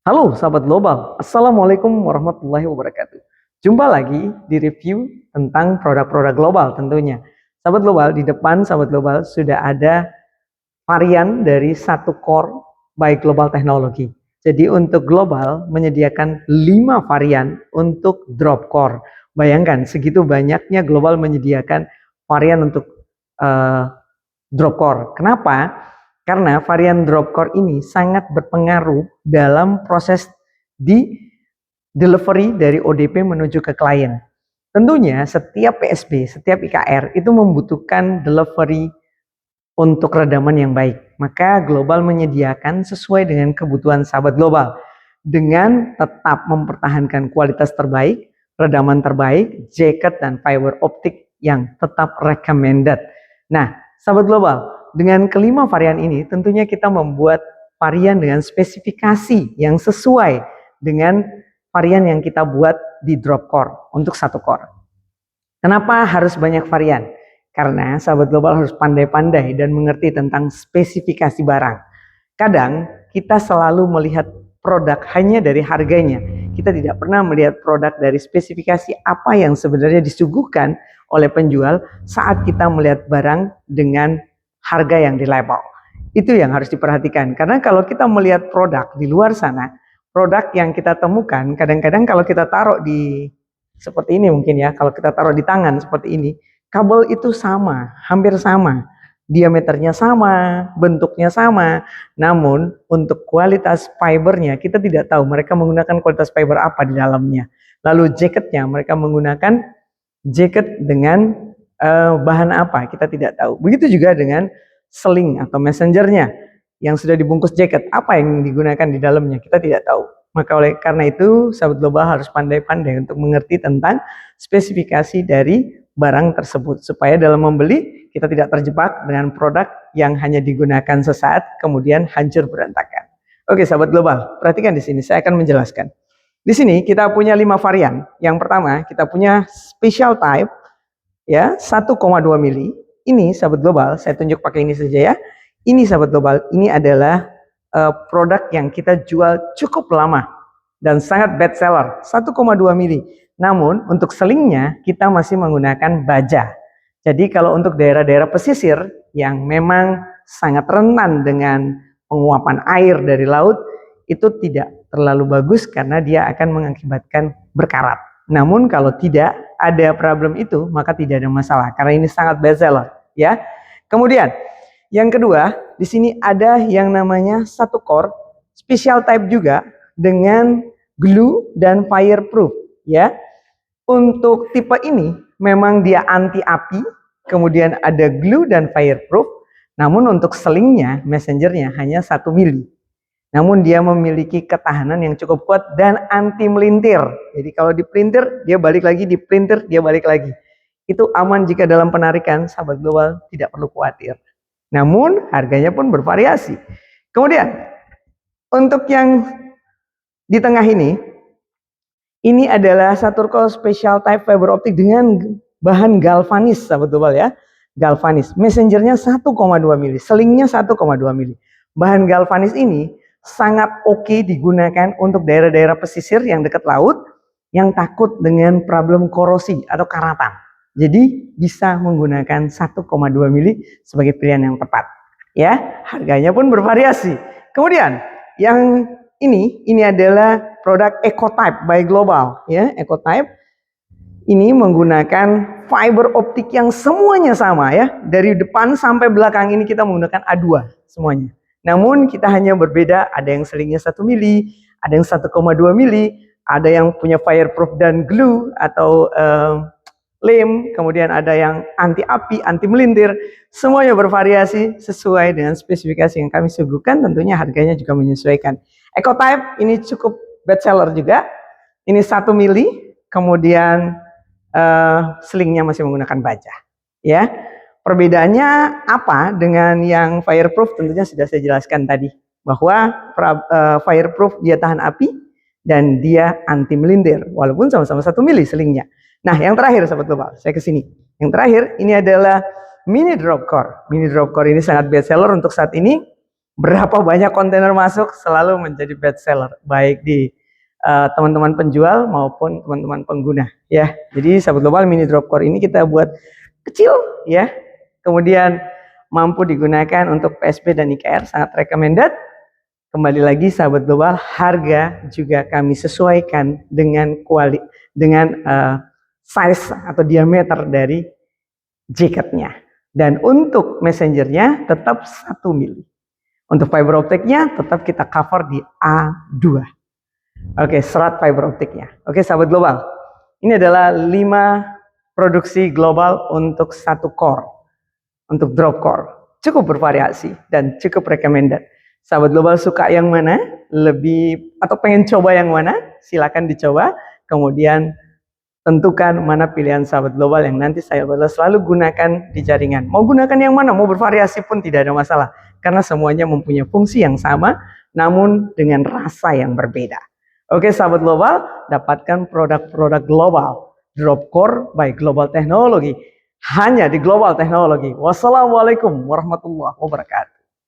Halo sahabat global, Assalamualaikum warahmatullahi wabarakatuh. Jumpa lagi di review tentang produk-produk global tentunya. Sahabat global, di depan sahabat global sudah ada varian dari satu core by Global Technology. Jadi untuk global menyediakan 5 varian untuk drop core. Bayangkan segitu banyaknya global menyediakan varian untuk drop core. Kenapa? Karena varian drop core ini sangat berpengaruh dalam proses di delivery dari ODP menuju ke klien. Tentunya setiap PSB, setiap IKR itu membutuhkan delivery untuk redaman yang baik. Maka global menyediakan sesuai dengan kebutuhan sahabat global. Dengan tetap mempertahankan kualitas terbaik, redaman terbaik, jacket dan fiber optik yang tetap recommended. Nah, sahabat global, dengan kelima varian ini tentunya kita membuat varian dengan spesifikasi yang sesuai dengan varian yang kita buat di drop core untuk satu core. Kenapa harus banyak varian? Karena sahabat global harus pandai-pandai dan mengerti tentang spesifikasi barang. Kadang kita selalu melihat produk hanya dari harganya. Kita tidak pernah melihat produk dari spesifikasi apa yang sebenarnya disuguhkan oleh penjual saat kita melihat barang dengan harga yang di label. Itu yang harus diperhatikan. Karena kalau kita melihat produk di luar sana, produk yang kita temukan kadang-kadang kalau kita taruh di seperti ini mungkin ya, kalau kita taruh di tangan seperti ini, kabel itu sama, hampir sama, diameternya sama, bentuknya sama, namun untuk kualitas fibernya kita tidak tahu mereka menggunakan kualitas fiber apa di dalamnya. Lalu jaketnya mereka menggunakan jaket dengan bahan apa kita tidak tahu. Begitu juga dengan sling atau messengernya yang sudah dibungkus jaket, apa yang digunakan di dalamnya kita tidak tahu. Maka oleh karena itu sahabat global harus pandai-pandai untuk mengerti tentang spesifikasi dari barang tersebut supaya dalam membeli kita tidak terjebak dengan produk yang hanya digunakan sesaat kemudian hancur berantakan. Oke sahabat global, perhatikan di sini saya akan menjelaskan. Di sini kita punya 5 varian. Yang pertama kita punya special type ya 1,2 mili. Ini sahabat global, saya tunjuk pakai ini saja ya. Ini sahabat global, ini adalah produk yang kita jual cukup lama dan sangat best seller 1,2 mili. Namun untuk selingnya kita masih menggunakan baja. Jadi kalau untuk daerah-daerah pesisir yang memang sangat rentan dengan penguapan air dari laut, itu tidak terlalu bagus karena dia akan mengakibatkan berkarat. Namun kalau tidak ada problem itu, maka tidak ada masalah karena ini sangat best seller ya. Kemudian yang kedua, di sini ada yang namanya satu core special type juga dengan glue dan fireproof ya. Untuk tipe ini memang dia anti api, kemudian ada glue dan fireproof. Namun untuk selingnya, messengernya hanya 1 mili. Namun dia memiliki ketahanan yang cukup kuat dan anti melintir. Jadi kalau diprinter dia balik lagi, diprinter dia balik lagi. Itu aman jika dalam penarikan, sahabat global tidak perlu khawatir. Namun harganya pun bervariasi. Kemudian untuk yang di tengah ini adalah satu core special type fiber optik dengan bahan galvanis, sahabat global ya. Galvanis. Messengernya 1,2 mili, selingnya 1,2 mili. Bahan galvanis ini sangat oke digunakan untuk daerah-daerah pesisir yang dekat laut yang takut dengan problem korosi atau karatan. Jadi bisa menggunakan 1,2 mili sebagai pilihan yang tepat. Ya, harganya pun bervariasi. Kemudian yang ini adalah produk EcoType by Global ya. EcoType ini menggunakan fiber optik yang semuanya sama ya. Dari depan sampai belakang ini kita menggunakan A2 semuanya. Namun kita hanya berbeda, ada yang selingnya 1 mili, ada yang 1,2 mili, ada yang punya fireproof dan glue atau lem, kemudian ada yang anti api, anti melintir. Semuanya bervariasi sesuai dengan spesifikasi yang kami suguhkan, tentunya harganya juga menyesuaikan. EcoType ini cukup best seller juga. Ini 1 mili, kemudian selingnya masih menggunakan baja. Ya. Perbedaannya apa dengan yang fireproof? Tentunya sudah saya jelaskan tadi bahwa fireproof dia tahan api dan dia anti melintir walaupun sama-sama 1 mili selingnya. Nah, yang terakhir sahabat global, saya ke sini. Yang terakhir ini adalah mini drop core. Mini drop core ini sangat best seller untuk saat ini. berapa banyak kontainer masuk selalu menjadi best seller, baik di teman-teman penjual maupun teman-teman pengguna ya. Jadi sahabat global, mini dropcore ini kita buat kecil ya, kemudian mampu digunakan untuk PSB dan IKR, sangat recommended. Kembali lagi sahabat global, harga juga kami sesuaikan dengan size atau diameter dari jaketnya. Dan untuk messengernya tetap 1 mili. Untuk fiber optiknya tetap kita cover di A2. Oke, serat fiber optiknya. Oke sahabat global, ini adalah 5 produksi global untuk 1 core, untuk drop core. Cukup bervariasi dan cukup recommended. Sahabat global suka yang mana? Lebih atau pengen coba yang mana? Silakan dicoba. Kemudian tentukan mana pilihan sahabat global yang nanti saya selalu gunakan di jaringan. Mau gunakan yang mana? Mau bervariasi pun tidak ada masalah. Karena semuanya mempunyai fungsi yang sama, namun dengan rasa yang berbeda. Oke sahabat global, dapatkan produk-produk global Dropcore by Global Technology hanya di Global Technology. Wassalamualaikum warahmatullahi wabarakatuh.